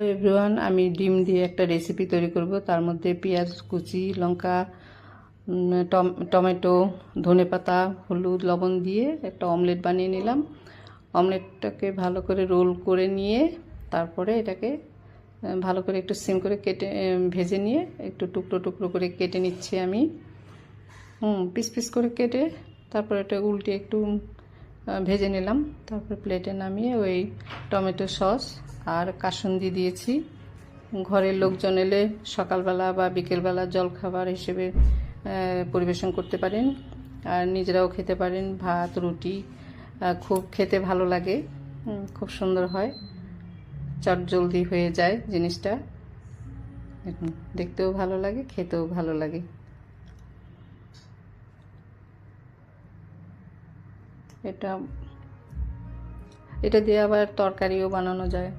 Everyone, আমি ডিম দিয়ে একটা রেসিপি তৈরি করব। তার মধ্যে পেঁয়াজ কুচি, লঙ্কা, টমেটো, ধনেপাতা, হলুদ, লবণ দিয়ে একটা অমলেট বানিয়ে নিলাম। অমলেটটাকে ভালো করে রোল করে নিয়ে তারপরে এটাকে ভালো করে একটু সিম করে কেটে ভেজে নিয়ে একটু টুকরো টুকরো করে কেটে নিচ্ছি আমি। পিস পিস করে কেটে তারপর এটা উল্টে একটু ভেজে নিলাম। তারপর প্লেটে নামিয়ে ওই টমেটো সস আর কাসুন্দি দিয়েছি। ঘরের লোকজন এলে সকালবেলা বা বিকেলবেলা জলখাবার হিসেবে পরিবেশন করতে পারেন, আর নিজেরাও খেতে পারেন। ভাত রুটি খুব খেতে ভালো লাগে, খুব সুন্দর হয়, চটজলদি হয়ে যায় জিনিসটা। দেখতেও ভালো লাগে, খেতেও ভালো লাগে। এটা দিয়ে আবার তরকারিও বানানো যায়।